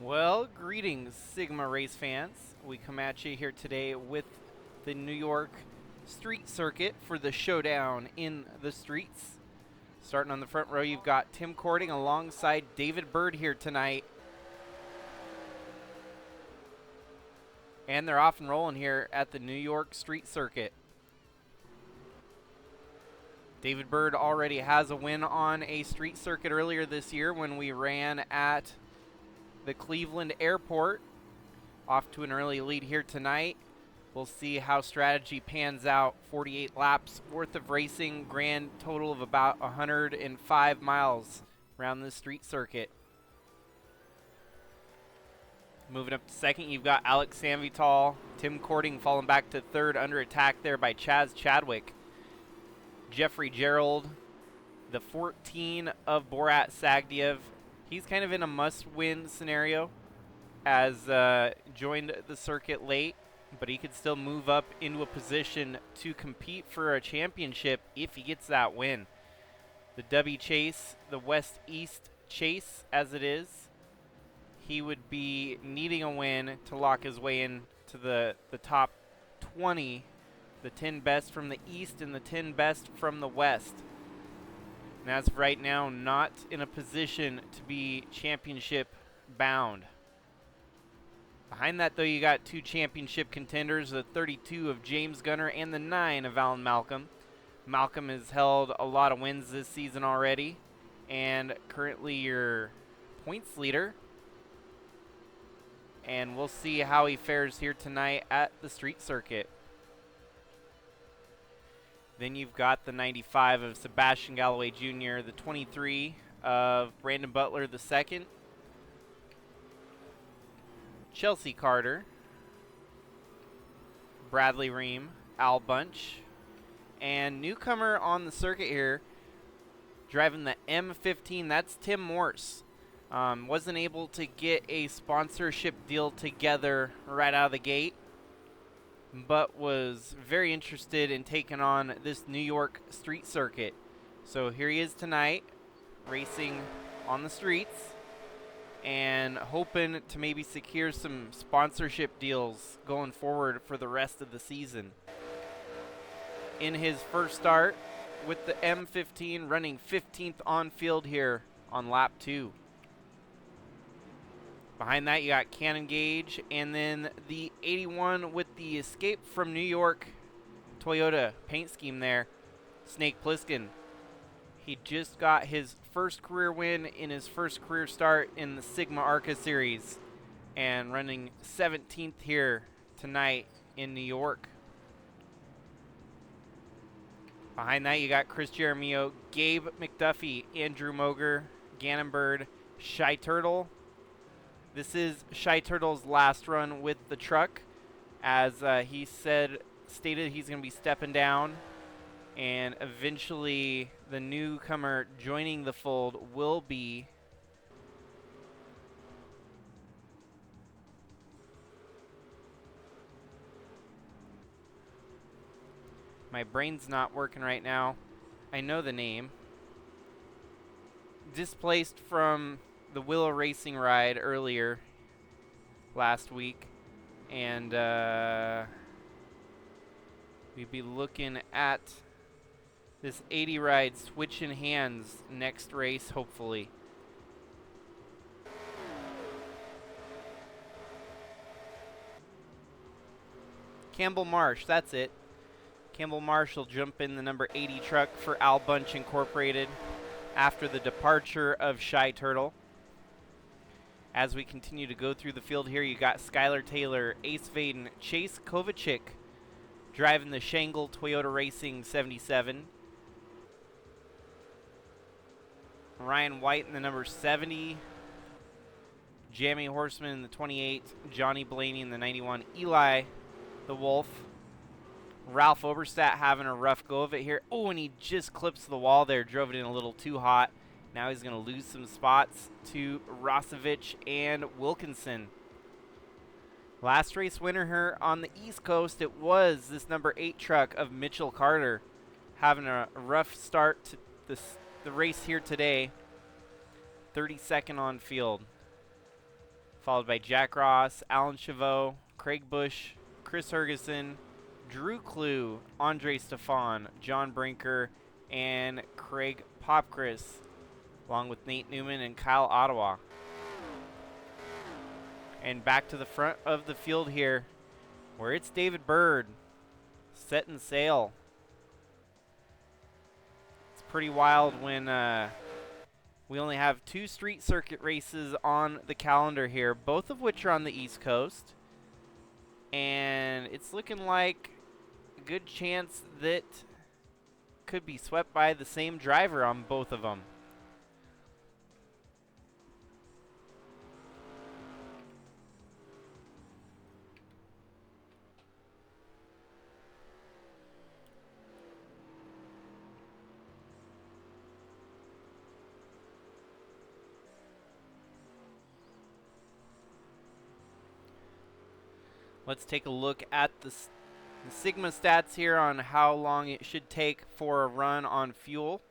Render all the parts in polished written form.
Well, greetings, Sigma race fans. We come at you here today with the New York Street Circuit for the showdown in the streets. Starting on the front row, you've got Tim Cording alongside David Byrd here tonight. And they're off and rolling here at the New York Street Circuit. David Byrd already has a win on a street circuit earlier this year when we ran at the Cleveland Airport. Off to an early lead here tonight. We'll see how strategy pans out. 48 laps worth of racing, grand total of about 105 miles around this street circuit. Moving up to second, you've got Alex Sanvitale. Tim Cording falling back to third, under attack there by Chaz Chadwick. Jeffrey Gerald, the 14 of Borat Sagdiev. He's kind of in a must-win scenario, as joined the circuit late, but he could still move up into a position to compete for a championship if he gets that win. The W Chase, the West-East Chase as it is, he would be needing a win to lock his way into the top 20, the 10 best from the East and the 10 best from the West. And as of right now, not in a position to be championship bound. Behind that, though, you got two championship contenders, the 32 of James Gunner and the 9 of Alan Malcolm. Malcolm has held a lot of wins this season already, and currently your points leader. And we'll see how he fares here tonight at the street circuit. Then you've got the 95 of Sebastian Galloway Jr., the 23 of Brandon Butler II, Chelsea Carter, Bradley Ream, Al Bunch, and newcomer on the circuit here, driving the M15, that's Tim Morse. Wasn't able to get a sponsorship deal together right out of the gate, but was very interested in taking on this New York street circuit. So here he is tonight, racing on the streets and hoping to maybe secure some sponsorship deals going forward for the rest of the season. In his first start with the M15, running 15th on field here on lap 2. Behind that, you got Cannon Gage, and then the 81 with the Escape from New York Toyota paint scheme there, Snake Plissken. He just got his first career win in his first career start in the Sigma ARCA series, and running 17th here tonight in New York. Behind that, you got Chris Jeremio, Gabe McDuffie, Andrew Moger, Gannon Bird, Shy Turtle. This is Shy Turtle's last run with the truck, as he stated he's going to be stepping down, and eventually the newcomer joining the fold will be my brain's not working right now. I know the name. Displaced from the Willow Racing ride earlier last week, and we'd be looking at this 80 ride switching hands next race, hopefully. Campbell Marsh, that's it. Campbell Marsh will jump in the number 80 truck for Al Bunch Incorporated after the departure of Shy Turtle. As we continue to go through the field here, you got Skylar Taylor, Ace Vaden, Chase Kovacic driving the Shangle Toyota Racing 77. Ryan White in the number 70. Jamie Horseman in the 28. Johnny Blaney in the 91. Eli the Wolf. Ralph Oberstadt having a rough go of it here. Oh, and he just clips the wall there. Drove it in a little too hot. Now he's going to lose some spots to Rosevich and Wilkinson. Last race winner here on the East Coast, it was this number 8 truck of Mitchell Carter, having a rough start to the race here today. 32nd on field. followed by Jack Ross, Alan Chavot, Craig Bush, Chris Hergeson, Drew Clue, Andre Stefan, John Brinker, and Craig Popchris, along with Nate Newman and Kyle Ottawa. And back to the front of the field here, where it's David Byrd, setting sail. It's pretty wild when we only have 2 street circuit races on the calendar here, both of which are on the East Coast. And it's looking like a good chance that could be swept by the same driver on both of them. Let's take a look at the Sigma stats here on how long it should take for a run on fuel.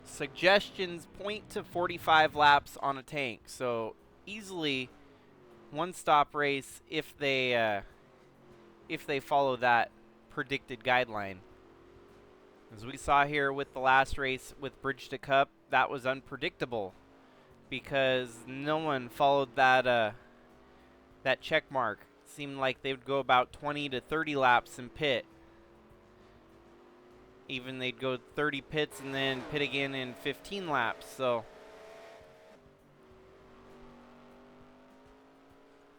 Suggestions point to 45 laps on a tank, so easily one-stop race if they follow that predicted guideline. As we saw here with the last race with Bridge to Cup, that was unpredictable because no one followed that check mark. Seemed like they would go about 20 to 30 laps in pit. Even they'd go 30 pits and then pit again in 15 laps. So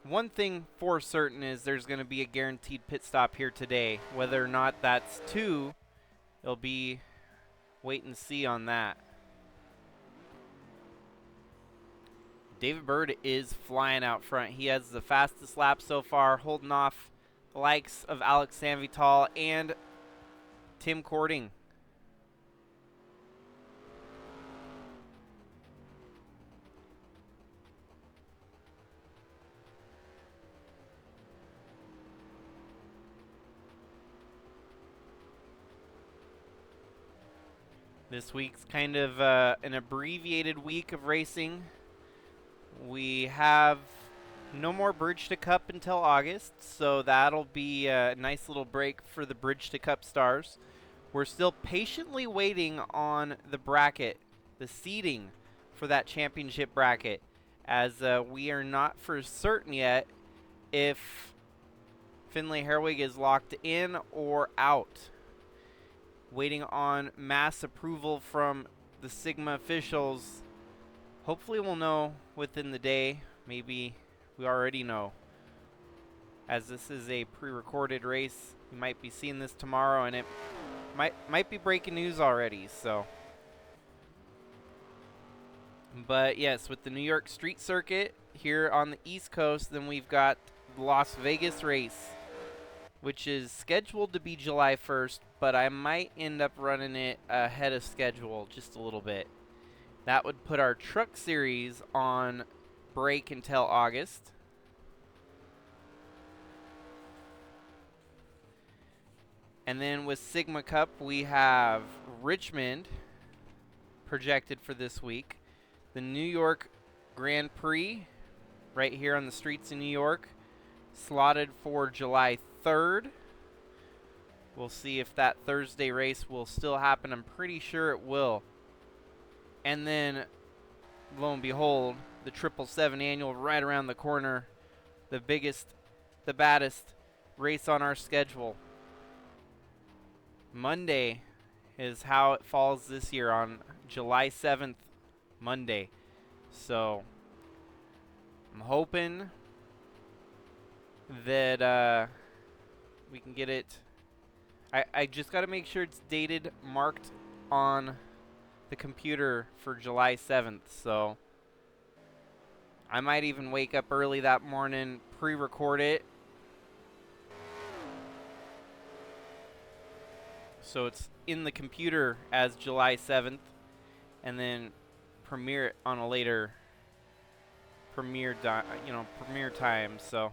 one thing for certain is there's going to be a guaranteed pit stop here today. Whether or not that's 2, it'll be wait and see on that. David Byrd is flying out front. He has the fastest lap so far, holding off the likes of Alex Sanvitale and Tim Cording. This week's kind of an abbreviated week of racing. We have no more Bridge to Cup until August, so that'll be a nice little break for the Bridge to Cup stars. We're still patiently waiting on the bracket, the seeding for that championship bracket, as we are not for certain yet if Finlay Herwig is locked in or out. Waiting on mass approval from the Sigma officials. Hopefully we'll know within the day. Maybe we already know. As this is a pre-recorded race, you might be seeing this tomorrow, and it might be breaking news already. So, but yes, with the New York Street Circuit here on the East Coast, then we've got the Las Vegas race, which is scheduled to be July 1st, but I might end up running it ahead of schedule just a little bit. That would put our truck series on break until August. And then with Sigma Cup, we have Richmond projected for this week. The New York Grand Prix, right here on the streets in New York, slotted for July 3rd. We'll see if that Thursday race will still happen. I'm pretty sure it will. And then, lo and behold, the 777 annual right around the corner. The biggest, the baddest race on our schedule. Monday is how it falls this year on July 7th, Monday. So, I'm hoping that we can get it. I just got to make sure it's dated, marked on the computer for July 7th, so I might even wake up early that morning, pre-record it, so it's in the computer as July 7th, and then premiere it on a later premiere time. So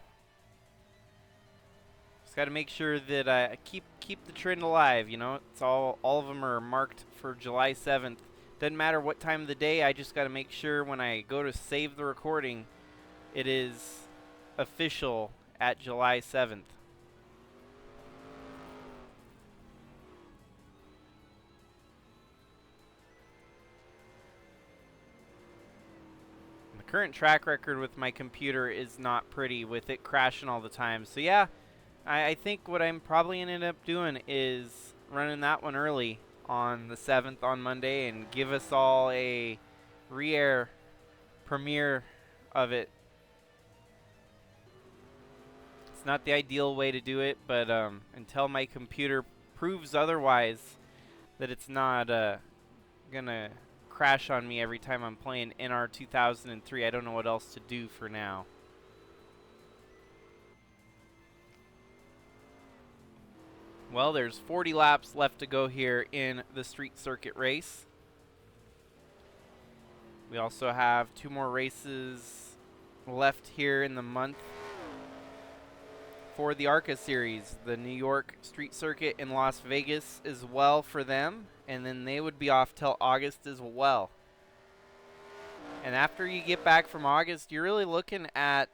just got to make sure that I keep the trend alive. It's all of them are marked for July 7th. Doesn't matter what time of the day, I just got to make sure when I go to save the recording, it is official at July 7th. The current track record with my computer is not pretty, with it crashing all the time. So yeah, I think what I'm probably going to end up doing is running that one early on the 7th on Monday and give us all a re-air premiere of it. It's not the ideal way to do it, but until my computer proves otherwise, that it's not gonna crash on me every time I'm playing NR2003, I don't know what else to do for now. Well, there's 40 laps left to go here in the street circuit race. We also have 2 more races left here in the month for the ARCA series. The New York Street Circuit in Las Vegas as well for them, and then they would be off till August as well. And after you get back from August, you're really looking at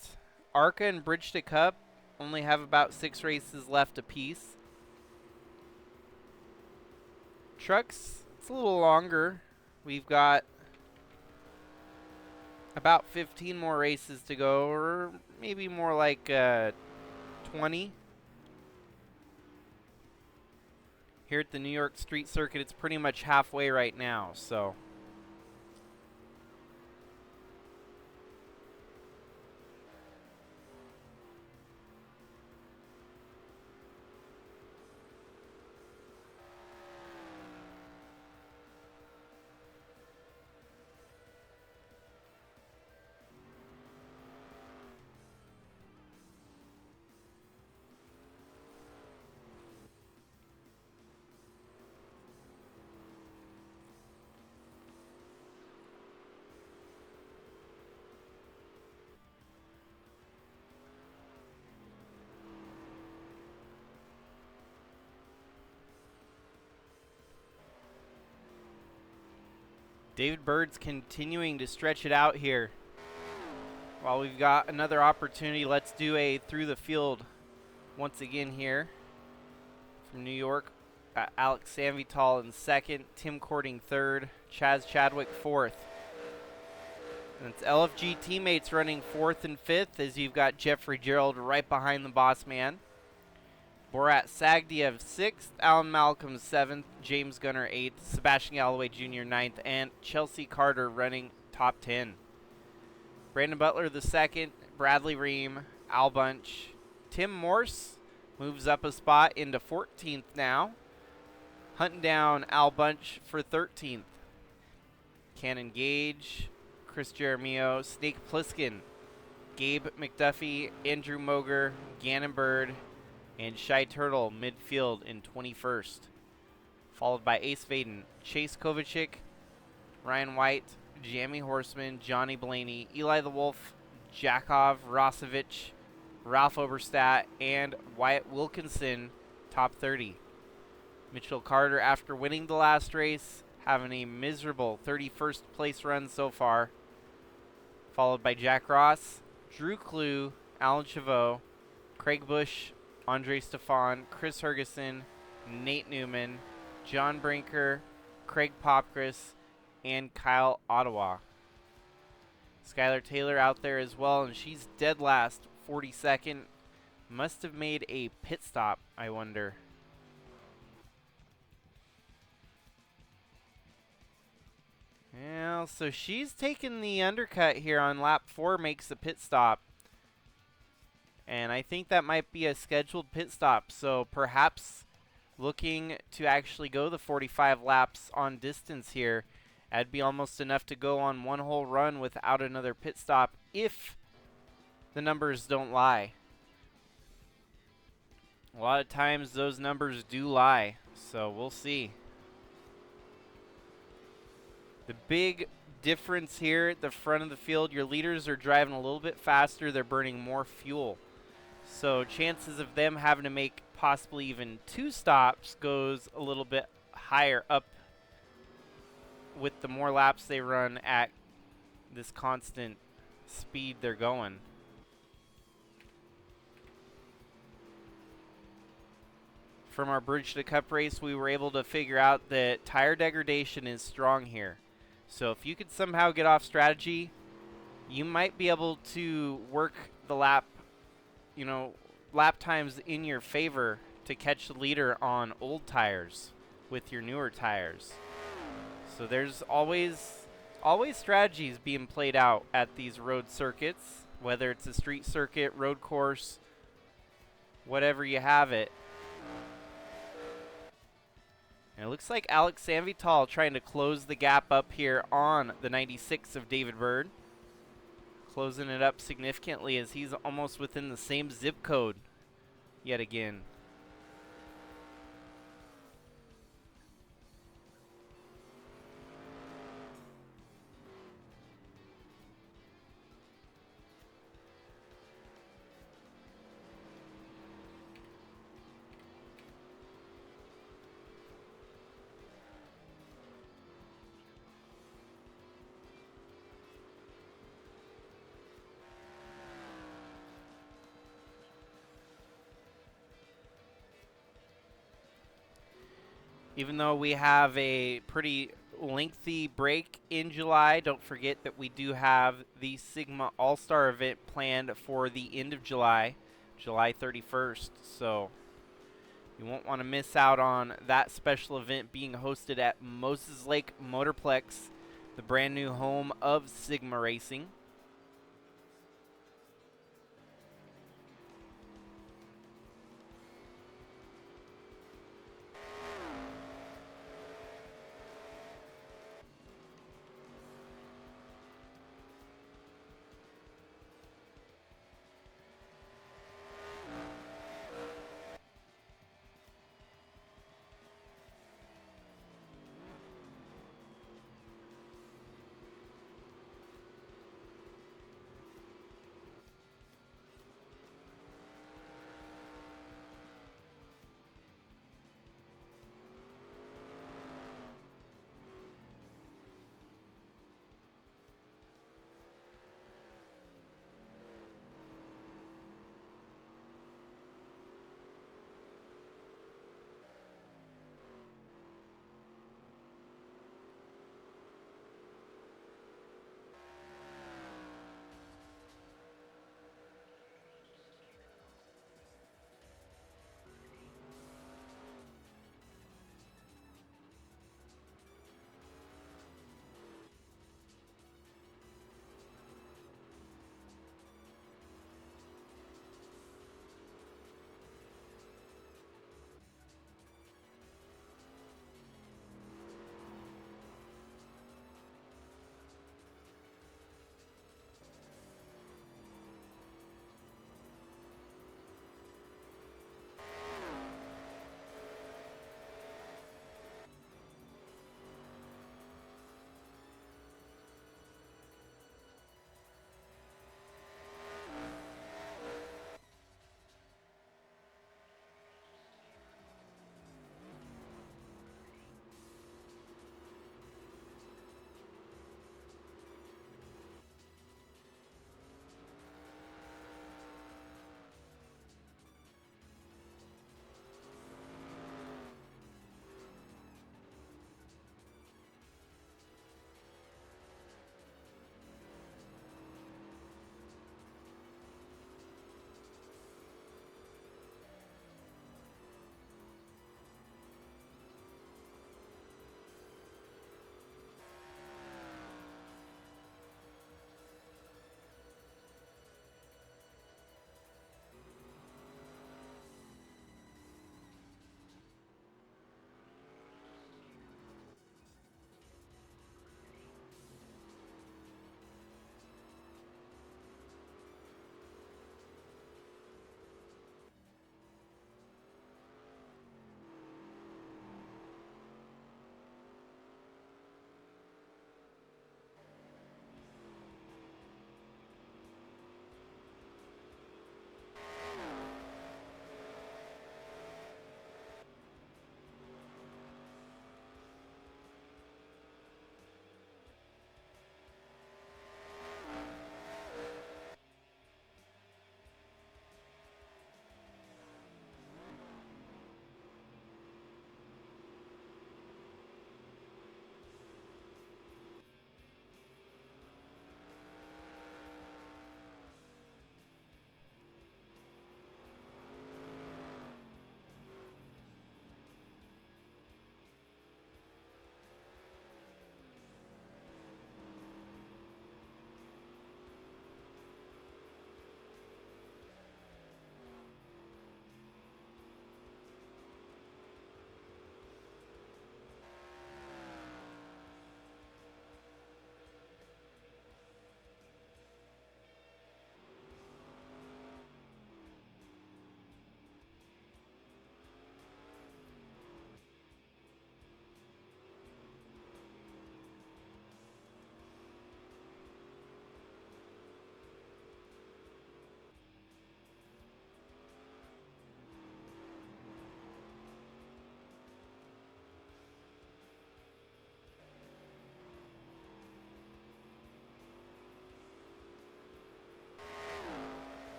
ARCA and Bridge to Cup only have about 6 races left apiece. Trucks, it's a little longer. We've got about 15 more races to go, or maybe more like 20. Here at the New York Street Circuit, it's pretty much halfway right now, so. David Byrd's continuing to stretch it out here. While we've got another opportunity, let's do a through the field once again here. From New York, Alex Sanvitale in second, Tim Courting third, Chaz Chadwick fourth. And it's LFG teammates running fourth and fifth, as you've got Jeffrey Gerald right behind the boss man. Borat Sagdiev 6th, Alan Malcolm 7th, James Gunner 8th, Sebastian Galloway Jr. 9th, and Chelsea Carter running top 10. Brandon Butler the 2nd, Bradley Ream, Al Bunch. Tim Morse moves up a spot into 14th now, hunting down Al Bunch for 13th. Cannon Gage, Chris Jeremio, Snake Pliskin, Gabe McDuffie, Andrew Moger, Gannon Bird, and Shy Turtle midfield in 21st. Followed by Ace Vaden, Chase Kovacic, Ryan White, Jamie Horseman, Johnny Blaney, Eli the Wolf, Jakov Rosovich, Ralph Oberstadt, and Wyatt Wilkinson, top 30. Mitchell Carter, after winning the last race, having a miserable 31st place run so far. Followed by Jack Ross, Drew Clue, Alan Chavot, Craig Bush, Andre Stefan, Chris Hergeson, Nate Newman, John Brinker, Craig Popkris, and Kyle Ottawa. Skylar Taylor out there as well, and she's dead last, 42nd. Must have made a pit stop, I wonder. Well, so she's taking the undercut here on lap 4, makes the pit stop. And I think that might be a scheduled pit stop, so perhaps looking to actually go the 45 laps on distance here. That'd be almost enough to go on one whole run without another pit stop if the numbers don't lie. A lot of times those numbers do lie, so we'll see. The big difference here at the front of the field, your leaders are driving a little bit faster, they're burning more fuel. So chances of them having to make possibly even 2 stops goes a little bit higher up with the more laps they run at this constant speed they're going. From our Bridge to Cup race, we were able to figure out that tire degradation is strong here. So if you could somehow get off strategy, you might be able to work the lap, lap times in your favor to catch the leader on old tires with your newer tires. So there's always strategies being played out at these road circuits, whether it's a street circuit, road course, whatever you have it. And it looks like Alex Sanvitale trying to close the gap up here on the 96 of David Byrd. Closing it up significantly as he's almost within the same zip code yet again. Even though we have a pretty lengthy break in July, don't forget that we do have the Sigma All-Star event planned for the end of July, July 31st. So you won't want to miss out on that special event being hosted at Moses Lake Motorplex, the brand new home of Sigma Racing.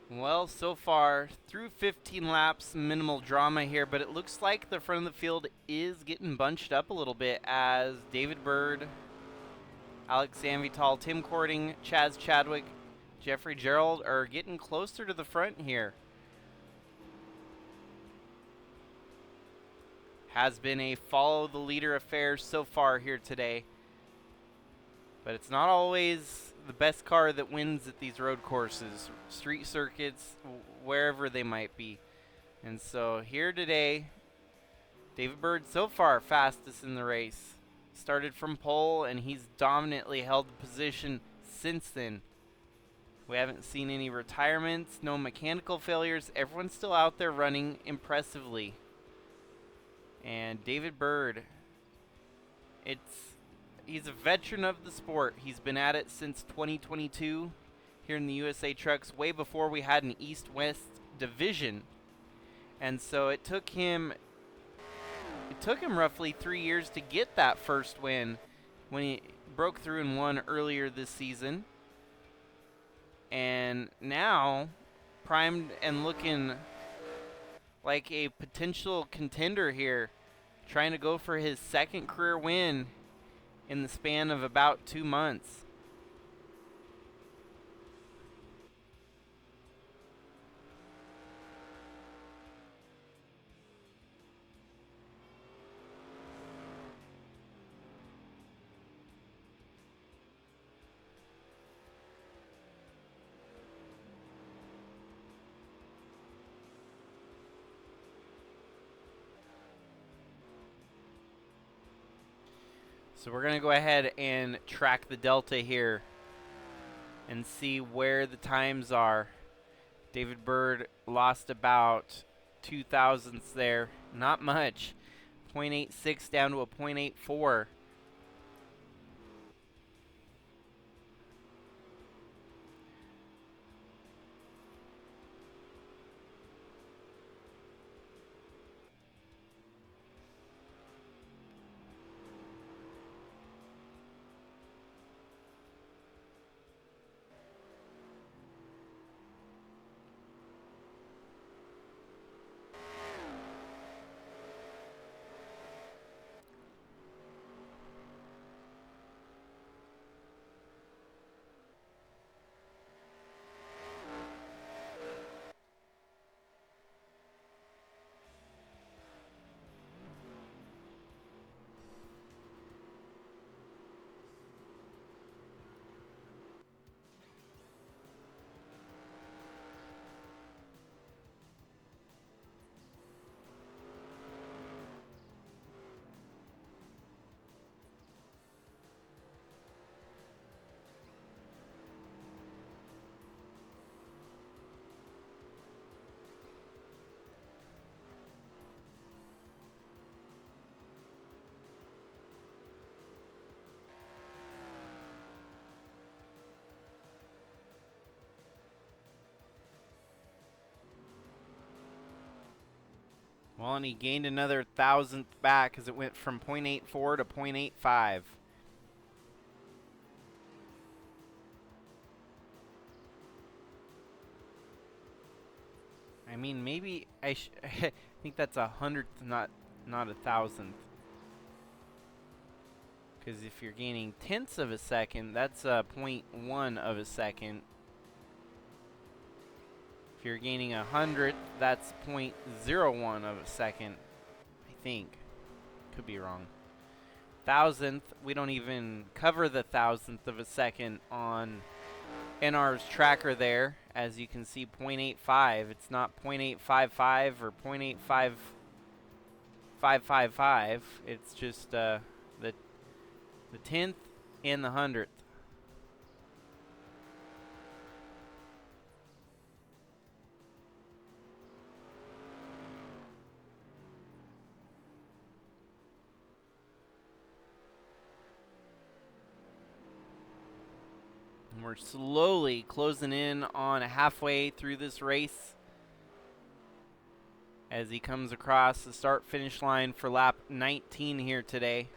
Well, so far, through 15 laps, minimal drama here, but it looks like the front of the field is getting bunched up a little bit as David Byrd, Alex Sanvitale, Tim Cording, Chaz Chadwick, Jeffrey Gerald are getting closer to the front here. Has been a follow the leader affair so far here today. But it's not always the best car that wins at these road courses, street circuits, wherever they might be. And so here today, David Byrd so far fastest in the race. Started from pole and he's dominantly held the position since then. We haven't seen any retirements, no mechanical failures. Everyone's still out there running impressively. And David Byrd, he's a veteran of the sport. He's been at it since 2022 here in the USA Trucks, way before we had an East-West division. And so it took him roughly 3 years to get that first win when he broke through and won earlier this season. And now, primed and looking like a potential contender here, trying to go for his second career win in the span of about 2 months. So we're going to go ahead and track the delta here and see where the times are. David Byrd lost about 2 thousandths there. Not much. 0.86 down to a 0.84. Well, and he gained another thousandth back as it went from 0.84 to 0.85. I mean, maybe I think that's a hundredth, not a thousandth. Because if you're gaining tenths of a second, that's a 0.1 of a second. If you're gaining a hundredth, that's 0.01 of a second, I think. Could be wrong. Thousandth, we don't even cover the thousandth of a second on NR's tracker there. As you can see, 0.85. It's not 0.855 or 0.85555. It's just the tenth and the hundredth. And we're slowly closing in on halfway through this race as he comes across the start-finish line for lap 19 here today.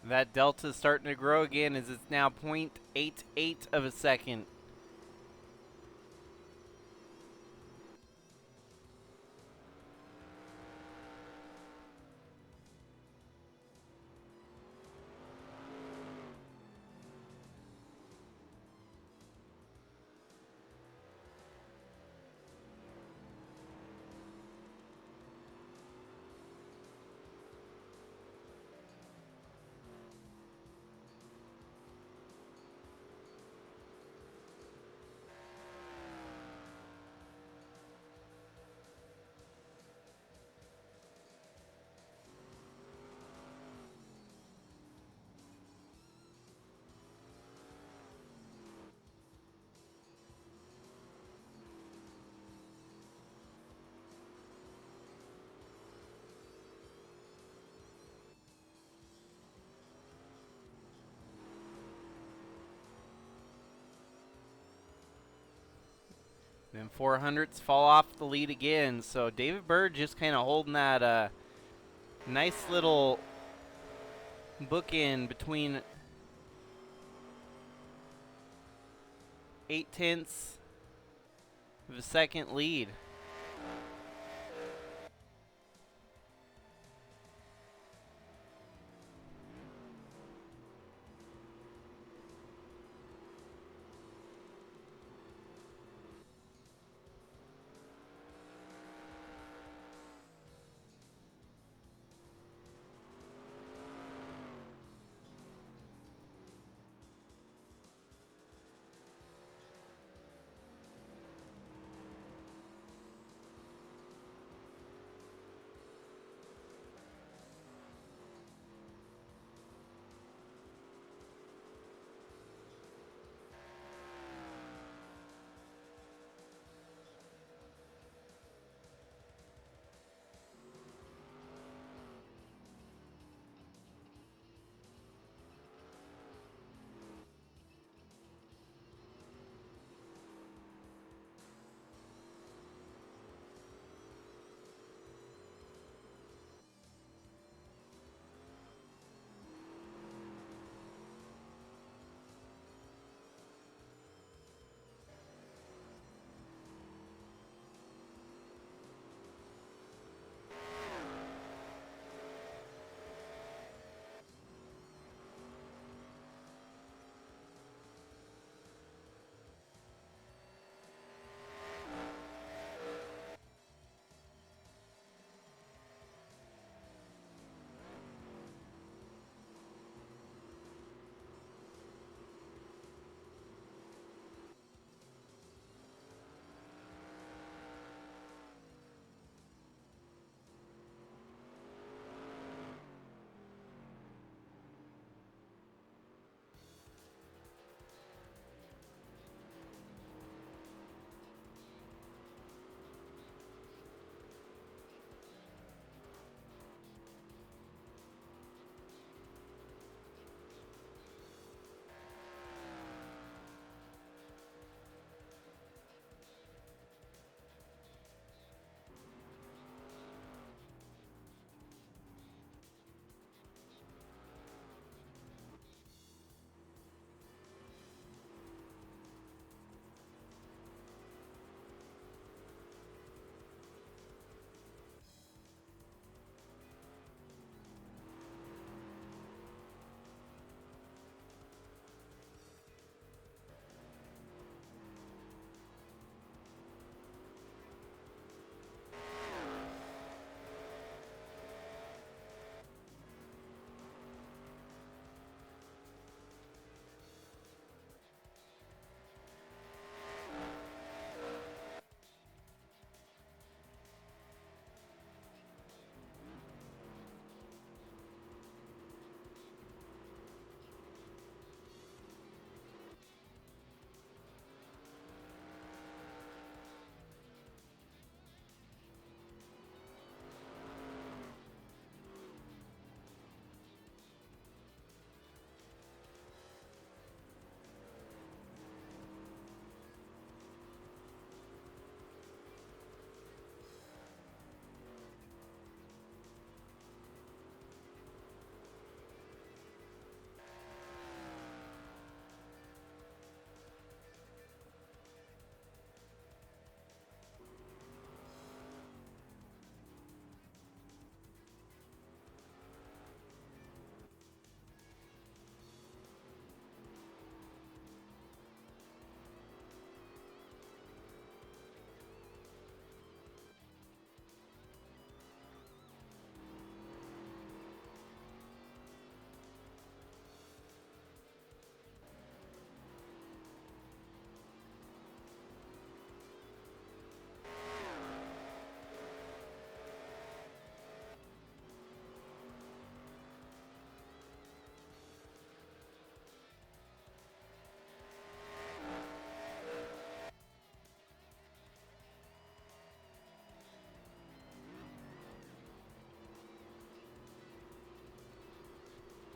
That delta is starting to grow again as it's now 0.88 of a second. Then 400s fall off the lead again. So David Byrd just kind of holding that nice little bookend between 0.8 of a second lead.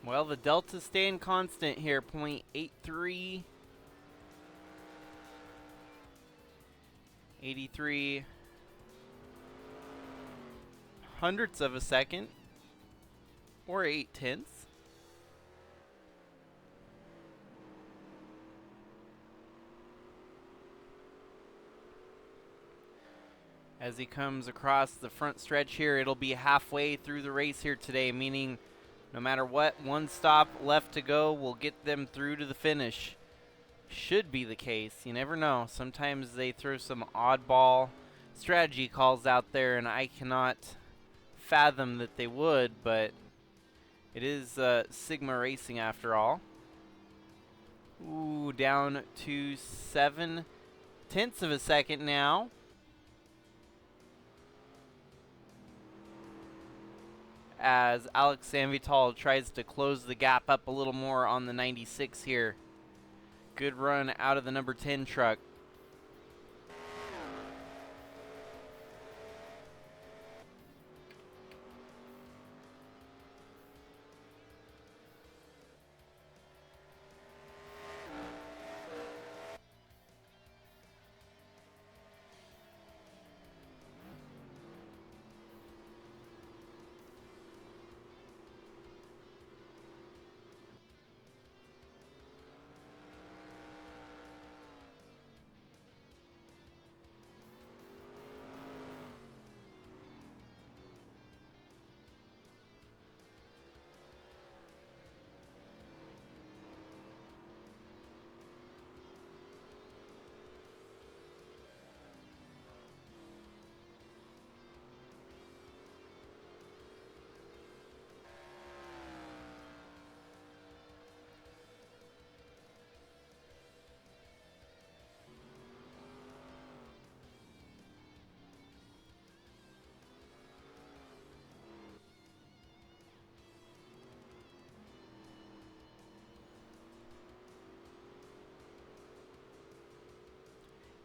Well, the delta's staying constant here, 0.83. 83 hundredths of a second, or 8 tenths. As he comes across the front stretch here, it'll be halfway through the race here today, meaning no matter what, one stop left to go will get them through to the finish. Should be the case. You never know. Sometimes they throw some oddball strategy calls out there, and I cannot fathom that they would, but it is Sigma Racing after all. Ooh, down to 7 tenths of a second now. As Alex Sanvitale tries to close the gap up a little more on the 96 here. Good run out of the number 10 truck.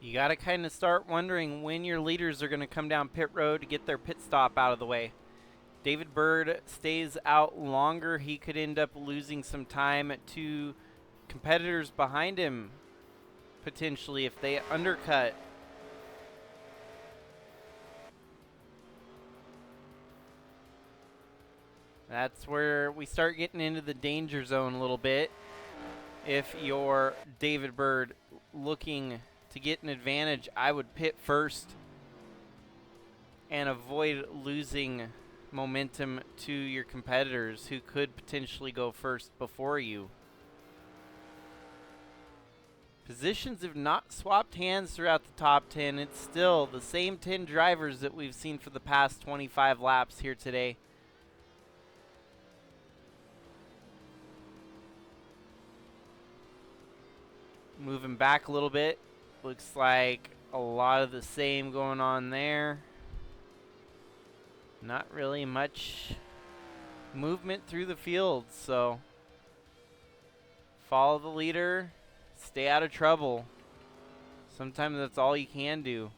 You got to kind of start wondering when your leaders are going to come down pit road to get their pit stop out of the way. David Byrd stays out longer. He could end up losing some time to competitors behind him, potentially, if they undercut. That's where we start getting into the danger zone a little bit. If you're David Byrd looking to get an advantage, I would pit first and avoid losing momentum to your competitors who could potentially go first before you. Positions have not swapped hands throughout the top 10. It's still the same 10 drivers that we've seen for the past 25 laps here today. Moving back a little bit. Looks like a lot of the same going on there. Not really much movement through the field, so follow the leader, stay out of trouble. Sometimes that's all you can do.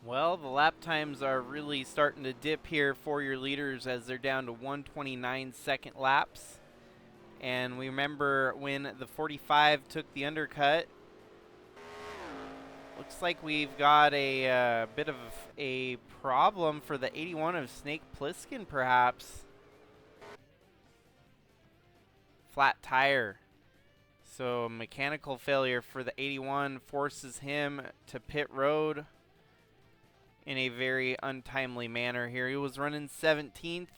Well, the lap times are really starting to dip here for your leaders as they're down to 1:29 second laps. And we remember when the 45 took the undercut. Looks like we've got a bit of a problem for the 81 of Snake Plissken, perhaps. Flat tire. So mechanical failure for the 81 forces him to pit road in a very untimely manner here. He was running 17th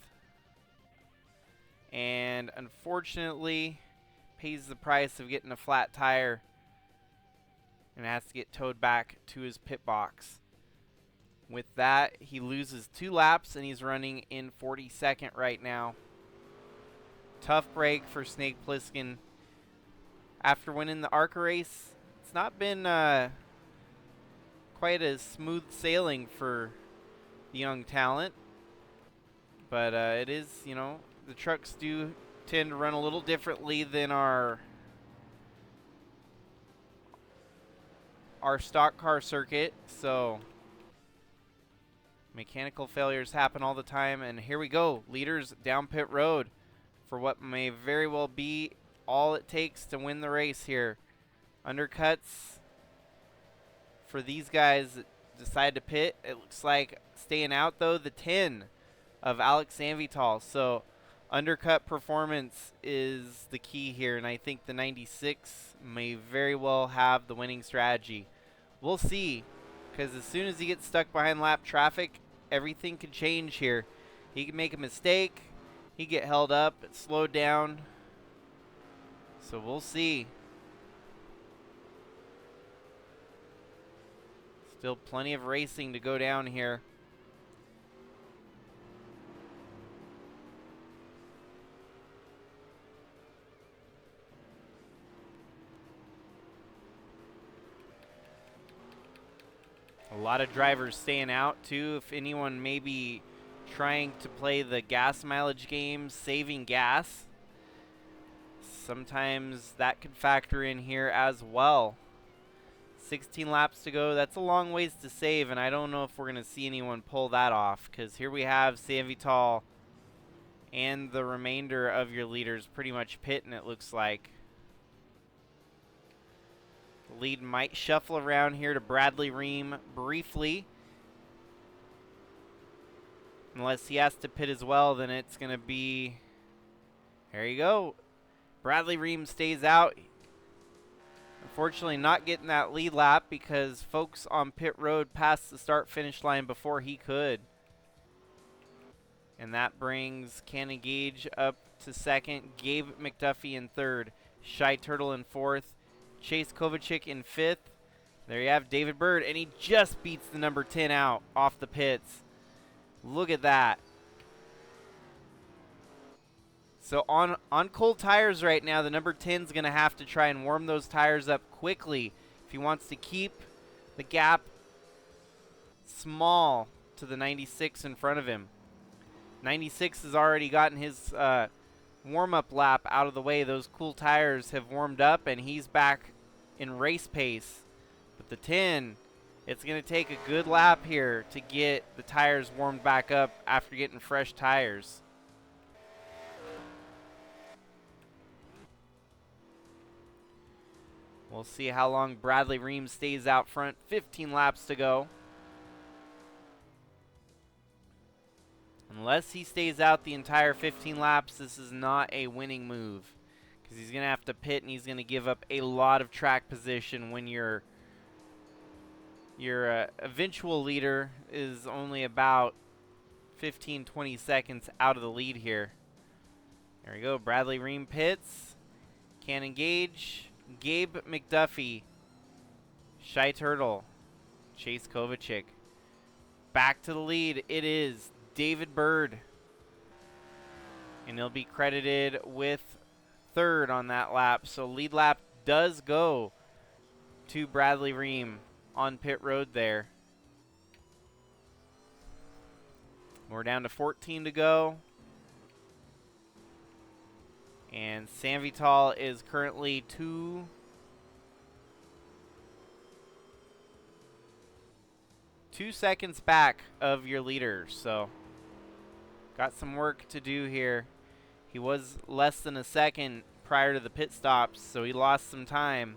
and unfortunately pays the price of getting a flat tire and has to get towed back to his pit box. With that, he loses 2 laps and he's running in 42nd right now. Tough break for Snake Plissken. After winning the ARCA race, it's not been quite as smooth sailing for the young talent. But it is, you know, the trucks do tend to run a little differently than our stock car circuit. So mechanical failures happen all the time. And here we go, leaders down pit road for what may very well be all it takes to win the race here. Undercuts for these guys that decide to pit. It looks like staying out, though, the 10 of Alex Sanvitale. So undercut performance is the key here, and I think the 96 may very well have the winning strategy. We'll see, because as soon as he gets stuck behind lap traffic, everything could change here. He can make a mistake. He get held up, slowed down. So we'll see. Still plenty of racing to go down here. A lot of drivers staying out too. If anyone may be trying to play the gas mileage game, saving gas, sometimes that could factor in here as well. 16 laps to go. That's a long ways to save, and I don't know if we're going to see anyone pull that off, because here we have Sanvitale and the remainder of your leaders pretty much pitting, it looks like. The lead might shuffle around here to Bradley Ream briefly. Unless he has to pit as well, then it's going to be... There you go. Bradley Ream stays out. Unfortunately, not getting that lead lap because folks on pit road passed the start-finish line before he could. And that brings Cannon Gage up to second, Gabe McDuffie in third, Shy Turtle in fourth, Chase Kovacic in fifth. There you have David Byrd, and he just beats the number 10 out off the pits. Look at that. So on cold tires right now, the number 10 is going to have to try and warm those tires up quickly if he wants to keep the gap small to the 96 in front of him. 96 has already gotten his warm-up lap out of the way. Those cool tires have warmed up, and he's back in race pace. But the 10, it's going to take a good lap here to get the tires warmed back up after getting fresh tires. We'll see how long Bradley Ream stays out front. 15 laps to go. Unless he stays out the entire 15 laps, this is not a winning move, because he's going to have to pit and he's going to give up a lot of track position when your eventual leader is only about 15-20 seconds out of the lead here. There we go. Bradley Ream pits. Cannon Gage. Gabe McDuffie, Shy Turtle, Chase Kovacic. Back to the lead, it is David Byrd. And he'll be credited with third on that lap. So lead lap does go to Bradley Ream on pit road there. We're down to 14 to go. And Sanvitale is currently two 2 seconds back of your leader, so got some work to do here. He was less than a second prior to the pit stops, so he lost some time.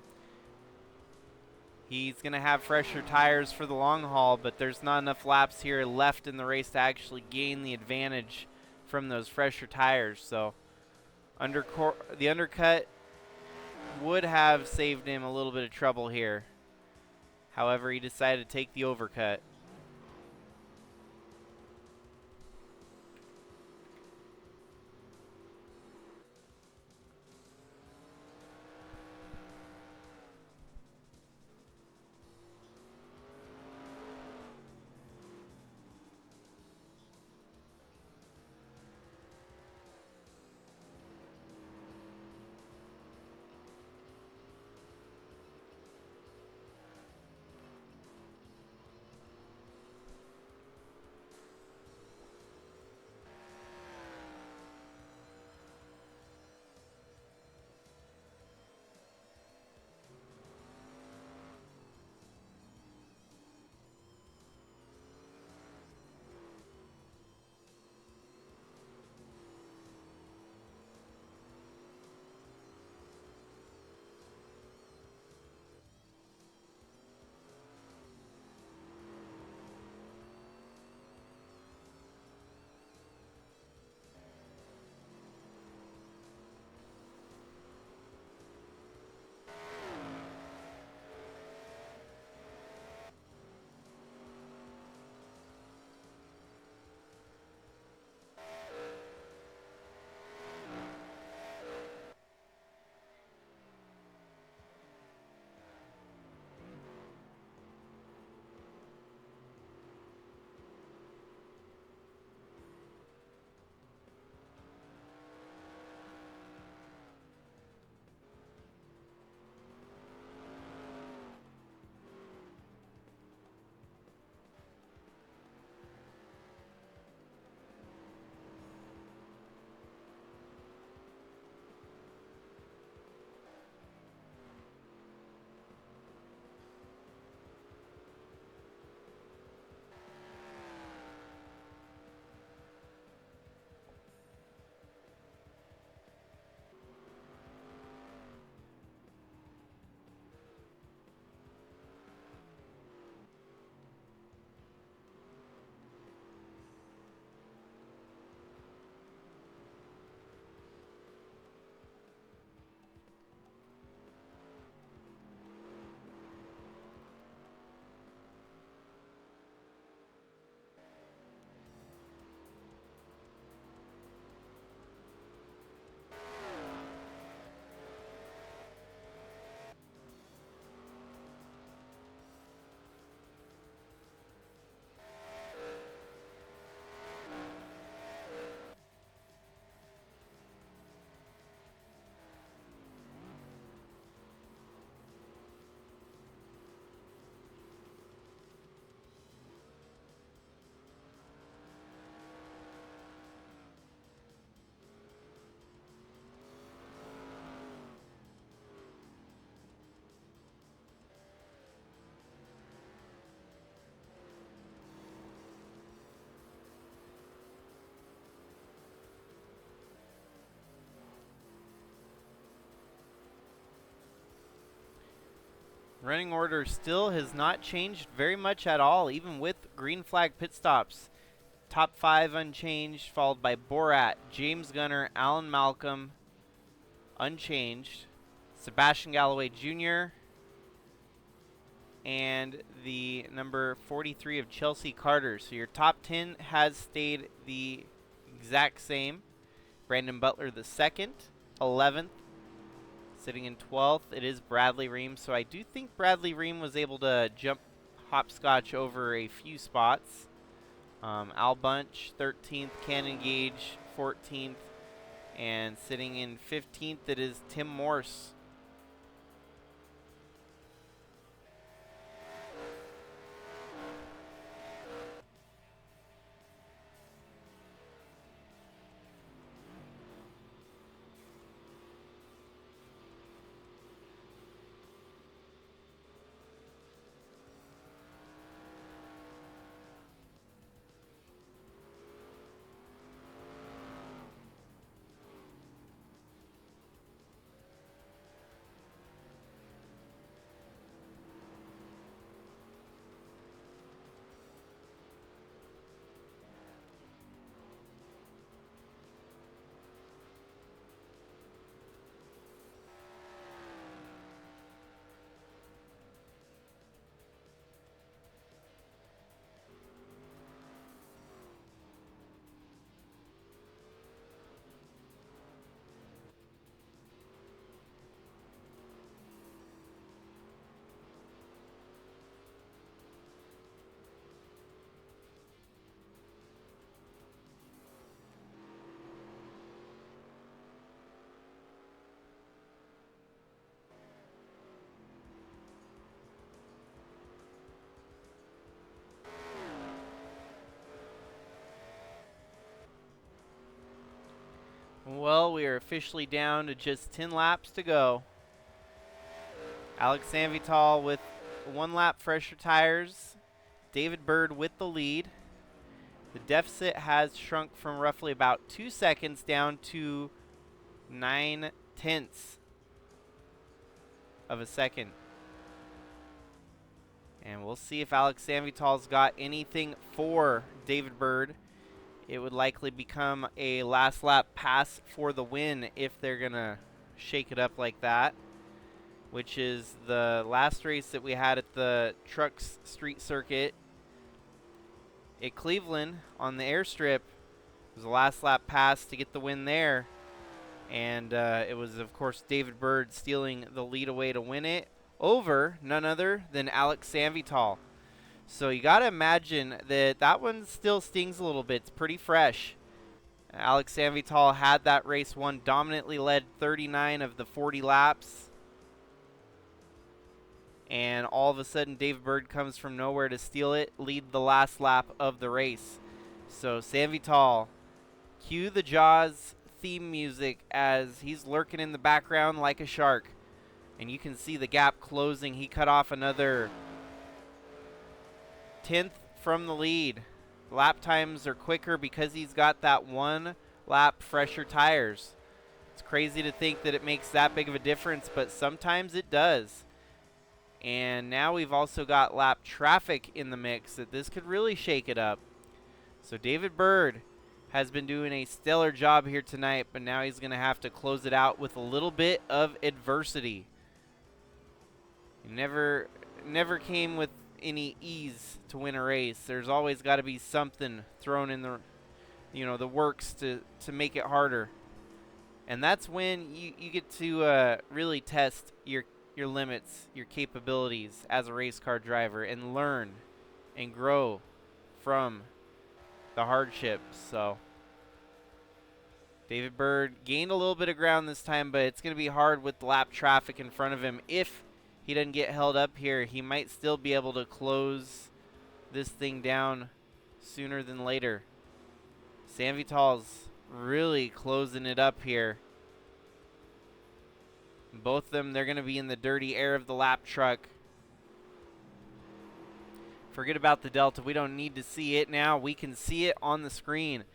He's going to have fresher tires for the long haul, but there's not enough laps here left in the race to actually gain the advantage from those fresher tires. So the undercut would have saved him a little bit of trouble here. However, he decided to take the overcut. Running order still has not changed very much at all, even with green flag pit stops. Top 5 unchanged, followed by Borat, James Gunner, Alan Malcolm, unchanged. Sebastian Galloway Jr. and the number 43 of Chelsea Carter. So your top 10 has stayed the exact same. Brandon Butler the second, 11th. Sitting in 12th, it is Bradley Ream. So I do think Bradley Ream was able to jump hopscotch over a few spots. Al Bunch, 13th. Cannon Gage, 14th. And sitting in 15th, it is Tim Morse. Well, we are officially down to just 10 laps to go. Alex Sanvitale with 1 lap fresher tires. David Byrd with the lead. The deficit has shrunk from roughly about 2 seconds down to 9/10 of a second. And we'll see if Alex Sanvitale's got anything for David Byrd. It would likely become a last lap pass for the win if they're going to shake it up like that, which is the last race that we had at the Trucks Street Circuit at Cleveland on the airstrip. It was a last lap pass to get the win there. And it was, of course, David Byrd stealing the lead away to win it over none other than Alex Sanvitale. So you got to imagine that that one still stings a little bit. It's pretty fresh. Alex Sanvitale had that race won, dominantly led 39 of the 40 laps. And all of a sudden, David Byrd comes from nowhere to steal it, lead the last lap of the race. So Sanvitale, cue the Jaws theme music as he's lurking in the background like a shark. And you can see the gap closing. He cut off another 10th from the lead. Lap times are quicker because he's got that 1 lap fresher tires. It's crazy to think that it makes that big of a difference, but sometimes it does. And now we've also got lap traffic in the mix that this could really shake it up. So David Byrd has been doing a stellar job here tonight, but now he's going to have to close it out with a little bit of adversity. He never came with any ease to win a race. There's always got to be something thrown in the, the works to make it harder. And that's when you get to really test your limits, your capabilities as a race car driver, and learn and grow from the hardships. So David Byrd gained a little bit of ground this time, but it's going to be hard with the lap traffic in front of him. If he doesn't get held up here, he might still be able to close this thing down sooner than later. Sanvitale's really closing it up here. Both of them, they're going to be in the dirty air of the lap truck. Forget about the Delta. We don't need to see it now. We can see it on the screen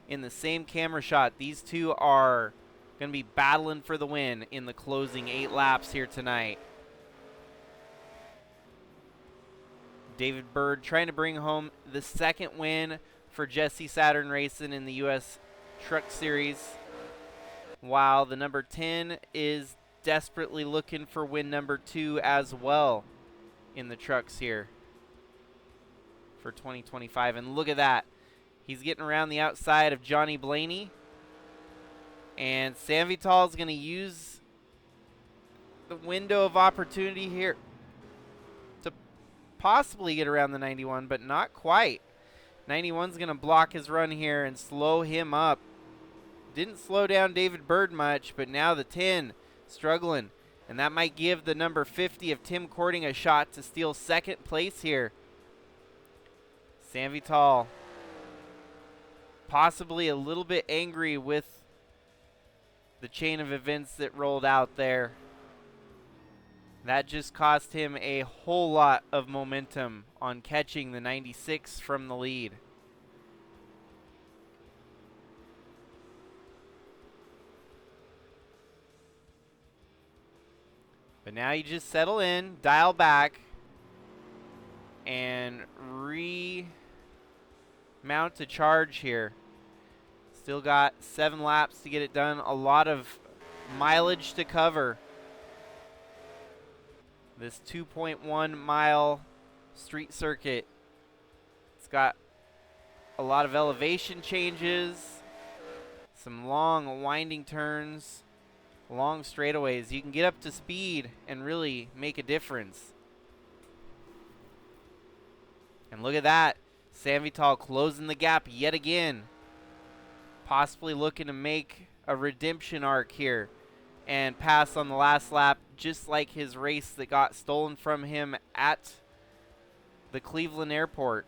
in the same camera shot. These two are going to be battling for the win in the closing 8 laps here tonight. David Byrd trying to bring home the 2nd win for Jesse Saturn Racing in the U.S. Truck Series, while the number 10 is desperately looking for win number 2 as well in the trucks here for 2025. And look at that. He's getting around the outside of Johnny Blaney. And Sanvitale is going to use the window of opportunity here to possibly get around the 91, but not quite. 91's going to block his run here and slow him up. Didn't slow down David Byrd much, but now the 10 struggling. And that might give the number 50 of Tim Courting a shot to steal 2nd place here. Sanvitale possibly a little bit angry with the chain of events that rolled out there. That just cost him a whole lot of momentum on catching the 96 from the lead. But now you just settle in, dial back, and remount a charge here. Still got 7 laps to get it done. A lot of mileage to cover. This 2.1 mile street circuit. It's got a lot of elevation changes, some long winding turns, long straightaways. You can get up to speed and really make a difference. And look at that. Sanvitale closing the gap yet again. Possibly looking to make a redemption arc here and pass on the last lap, just like his race that got stolen from him at the Cleveland airport.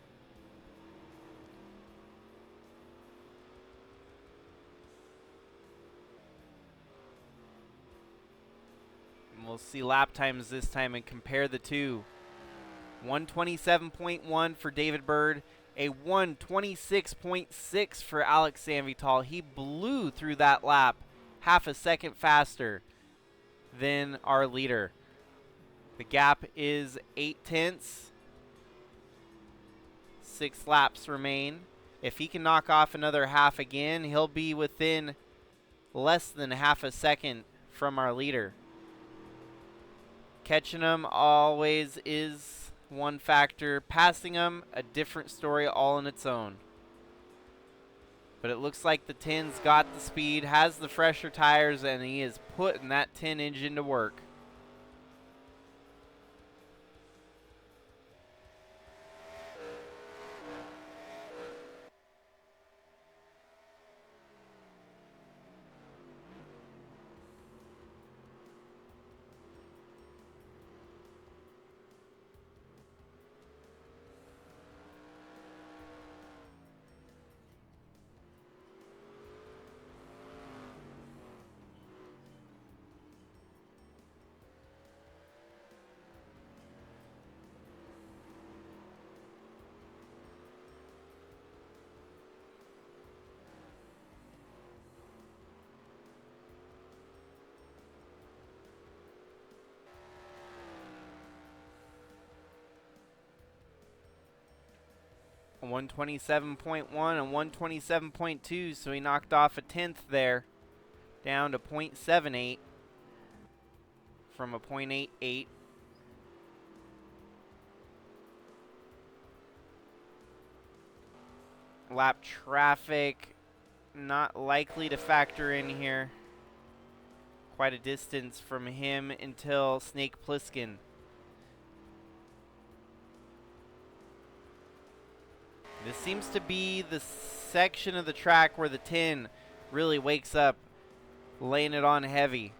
We'll see lap times this time and compare the two. 127.1 for David Byrd, a 126.6 for Alex Sanvitale. He blew through that lap half a second faster than our leader. The gap is 0.8. 6 laps remain. If he can knock off another half again, he'll be within less than half a second from our leader. Catching him always is one factor. Passing him, a different story all on its own. But it looks like the 10's got the speed, has the fresher tires, and he is putting that 10 engine to work. A 127.1 and 127.2, so he knocked off a 10th there, down to 0.78 from a 0.88. Lap traffic not likely to factor in here. Quite a distance from him until Snake Plissken. This seems to be the section of the track where the 10 really wakes up, laying it on heavy.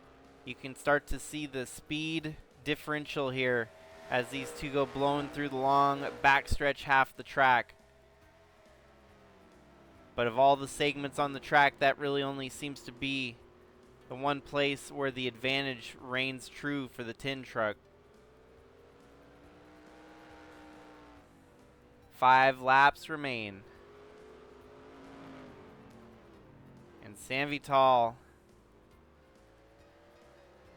You can start to see the speed differential here as these two go blowing through the long backstretch half the track. But of all the segments on the track, that really only seems to be the one place where the advantage reigns true for the 10 truck. 5 laps remain. And Sanvitale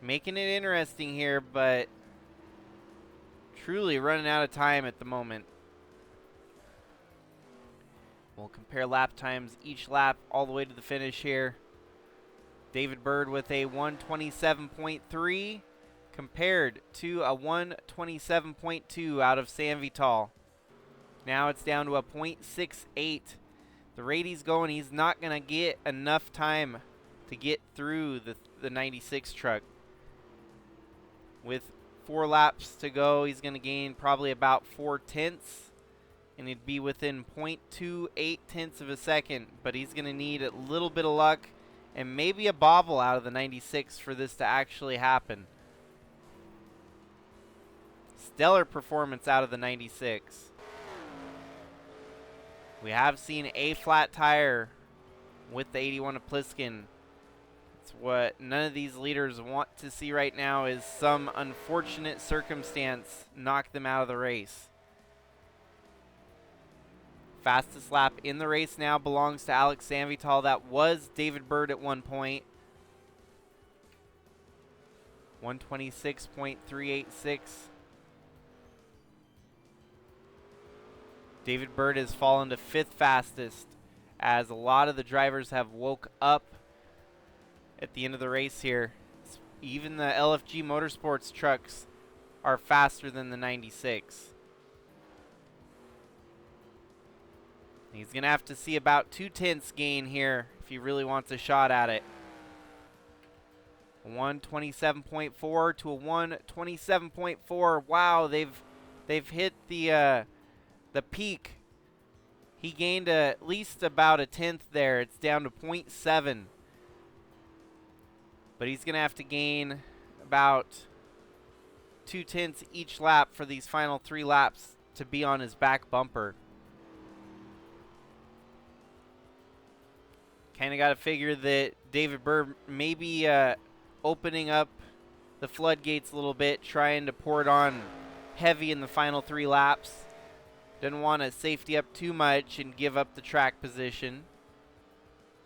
making it interesting here, but truly running out of time at the moment. We'll compare lap times each lap all the way to the finish here. David Byrd with a 127.3 compared to a 127.2 out of Sanvitale. Now it's down to a 0.68. The rate he's going, he's not going to get enough time to get through the 96 truck. With 4 laps to go, he's going to gain probably about 0.4, and he'd be within 0.28 of a second. But he's going to need a little bit of luck and maybe a bobble out of the 96 for this to actually happen. Stellar performance out of the 96. We have seen a flat tire with the 81 of Plissken. It's what none of these leaders want to see right now, is some unfortunate circumstance knock them out of the race. Fastest lap in the race now belongs to Alex Sanvitale. That was David Byrd at one point. 126.386. David Byrd has fallen to 5th fastest as a lot of the drivers have woke up at the end of the race here. Even the LFG Motorsports trucks are faster than the 96. He's going to have to see about 0.2 gain here if he really wants a shot at it. 127.4 to a 127.4. Wow, they've hit the peak. He gained at least about a 0.1 there. It's down to 0.7. But he's going to have to gain about 0.2 each lap for these final 3 laps to be on his back bumper. Kind of got to figure that David Byrd may be opening up the floodgates a little bit, trying to pour it on heavy in the final 3 laps. Didn't want to safety up too much and give up the track position.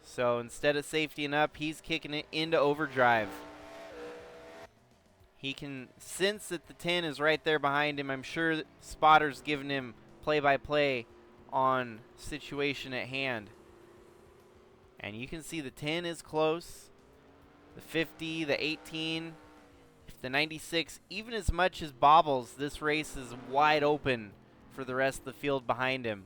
So instead of safetying up, he's kicking it into overdrive. He can sense that the 10 is right there behind him. I'm sure that Spotter's giving him play-by-play on situation at hand. And you can see the 10 is close. The 50, the 18, if the 96 even as much as bobbles, this race is wide open for the rest of the field behind him.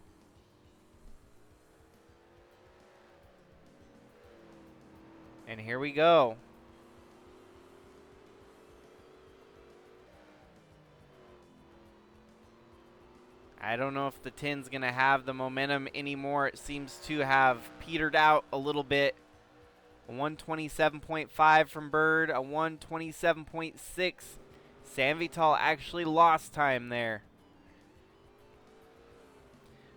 And here we go. I don't know if the 10's going to have the momentum anymore. It seems to have petered out a little bit. A 127.5 from Byrd, a 127.6. Sanvitale actually lost time there.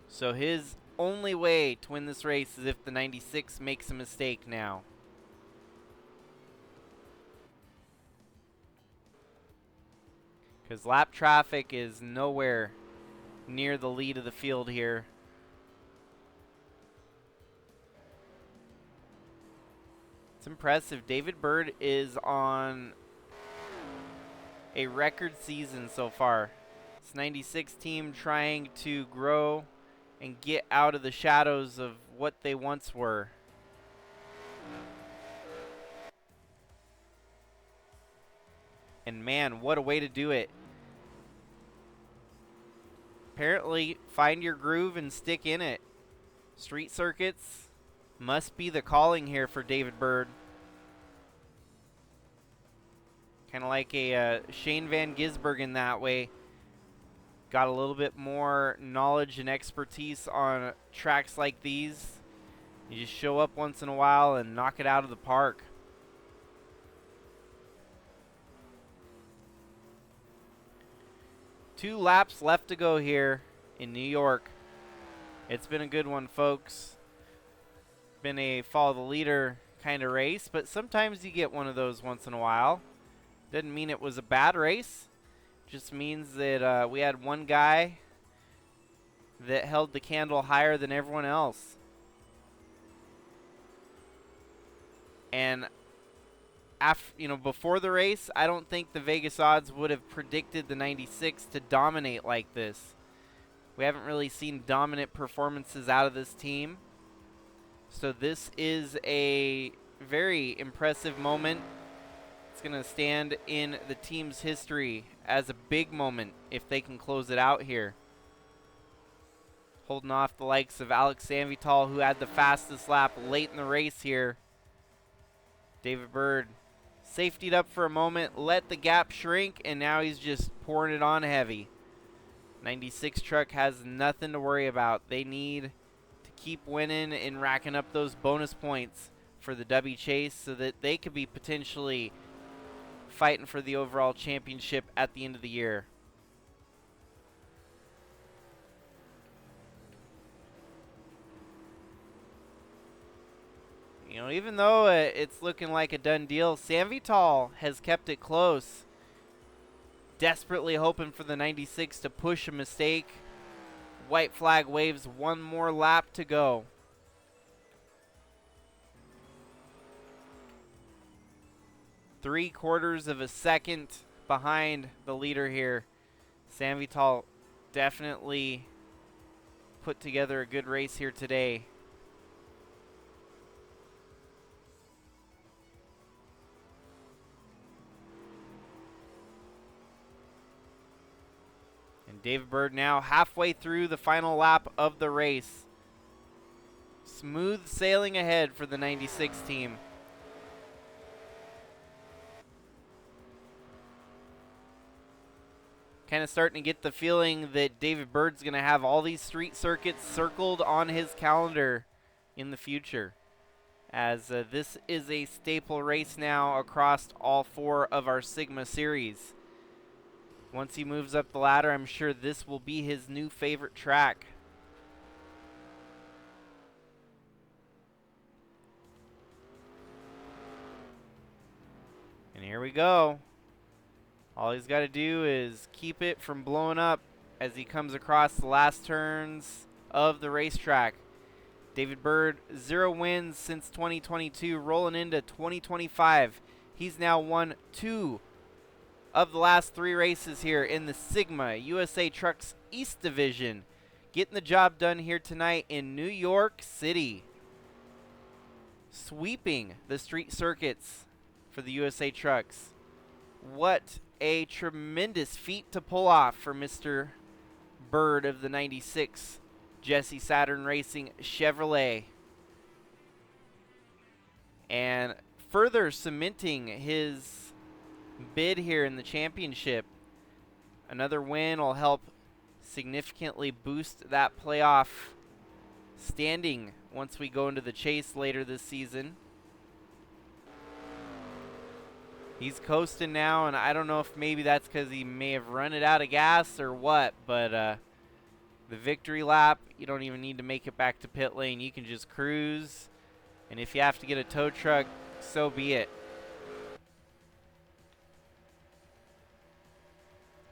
So his only way to win this race is if the 96 makes a mistake now. Because lap traffic is nowhere near the lead of the field here. It's impressive. David Byrd is on a record season so far. This 96 team trying to grow and get out of the shadows of what they once were. And man, what a way to do it. Apparently, find your groove and stick in it. Street circuits must be the calling here for David Byrd. Kind of like a Shane Van Gisbergen that way. Got a little bit more knowledge and expertise on tracks like these. You just show up once in a while and knock it out of the park. Two laps left to go here in New York. It's been a good one, folks. Been a follow the leader kind of race, but sometimes you get one of those once in a while. Doesn't mean it was a bad race. Just means that we had one guy that held the candle higher than everyone else. And before the race, I don't think the Vegas odds would have predicted the 96 to dominate like this. We haven't really seen dominant performances out of this team. So this is a very impressive moment. It's going to stand in the team's history as a big moment if they can close it out here. Holding off the likes of Alex Sanvitale, who had the fastest lap late in the race here. David Byrd safetied up for a moment, let the gap shrink, and now he's just pouring it on heavy. 96 truck has nothing to worry about. They need to keep winning and racking up those bonus points for the W chase so that they could be potentially fighting for the overall championship at the end of the year. Even though it's looking like a done deal, Sanvitale has kept it close. Desperately hoping for the 96 to push a mistake. White flag waves, one more lap to go. Three-quarters of a second behind the leader here. Sanvitale definitely put together a good race here today. And David Byrd now halfway through the final lap of the race. Smooth sailing ahead for the 96 team. Kind of starting to get the feeling that David Byrd's going to have all these street circuits circled on his calendar in the future, as this is a staple race now across all four of our Sigma series. Once he moves up the ladder, I'm sure this will be his new favorite track. And here we go. All he's got to do is keep it from blowing up as he comes across the last turns of the racetrack. David Byrd, 0 wins since 2022, rolling into 2025. He's now won 2 of the last 3 races here in the Sigma USA Trucks East Division. Getting the job done here tonight in New York City. Sweeping the street circuits for the USA Trucks. What a tremendous feat to pull off for Mr. Byrd of the 96 Jesse Saturn Racing Chevrolet. And further cementing his bid here in the championship. Another win will help significantly boost that playoff standing once we go into the chase later this season. He's coasting now, and I don't know if maybe that's because he may have run it out of gas or what, but the victory lap, you don't even need to make it back to pit lane. You can just cruise, and if you have to get a tow truck, so be it.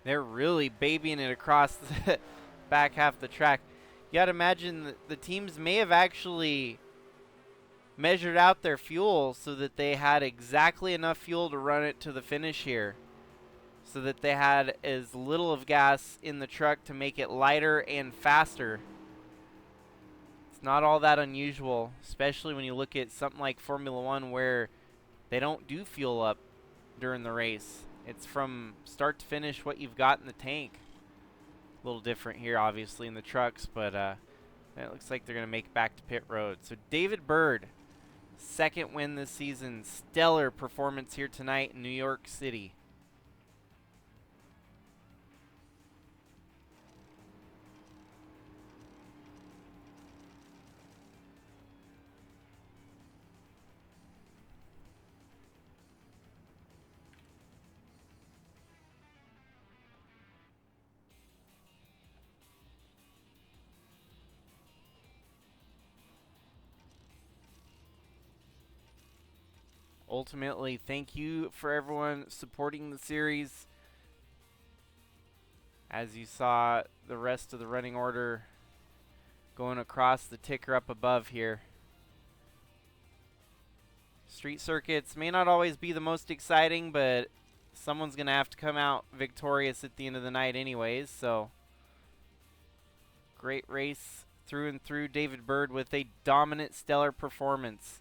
They're really babying it across the back half of the track. You got to imagine that the teams may have actually measured out their fuel so that they had exactly enough fuel to run it to the finish here, so that they had as little of gas in the truck to make it lighter and faster. It's not all that unusual, especially when you look at something like Formula One where they don't do fuel up during the race. It's from start to finish what you've got in the tank. A little different here obviously in the trucks, but it looks like they're going to make it back to pit road. So David Byrd, second win this season. Stellar performance here tonight in New York City. Ultimately, thank you for everyone supporting the series. As you saw the rest of the running order going across the ticker up above here. Street circuits may not always be the most exciting, but someone's going to have to come out victorious at the end of the night anyways, so great race through and through. David Byrd with a dominant, stellar performance.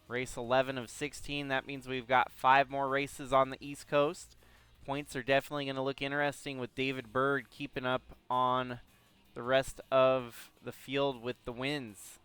Race 11 of 16. That means we've got 5 more races on the East Coast. Points are definitely going to look interesting with David Byrd keeping up on the rest of the field with the wins.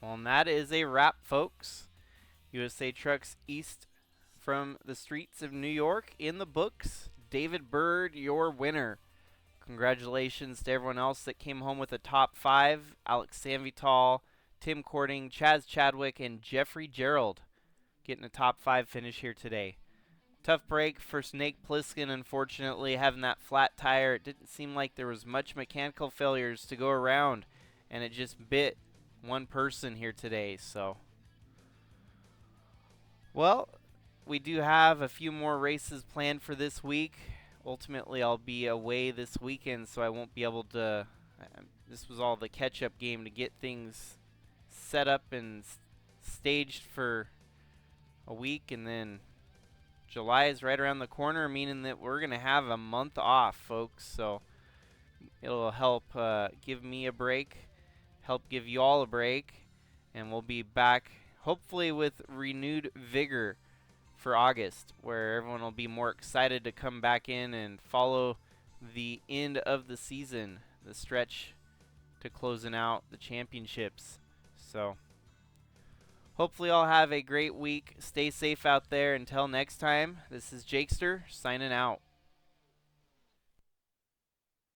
Well, and that is a wrap, folks. USA Trucks East from the streets of New York in the books. David Byrd, your winner. Congratulations to everyone else that came home with a top 5. Alex Sanvitale, Tim Cording, Chaz Chadwick, and Jeffrey Gerald getting a top 5 finish here today. Tough break for Snake Plissken, unfortunately, having that flat tire. It didn't seem like there was much mechanical failures to go around, and it just bit one person here today. So, well, we do have a few more races planned for this week. Ultimately, I'll be away this weekend, so I won't be able to. This was all the catch-up game to get things set up and staged for a week, and then July is right around the corner, meaning that we're going to have a month off, folks. So it'll help give me a break, help give you all a break, And we'll be back hopefully with renewed vigor for August, where everyone will be more excited to come back in and follow the end of the season, the stretch to closing out the championships. So hopefully I'll have a great week. Stay safe out there. Until next time, this is Jakester signing out.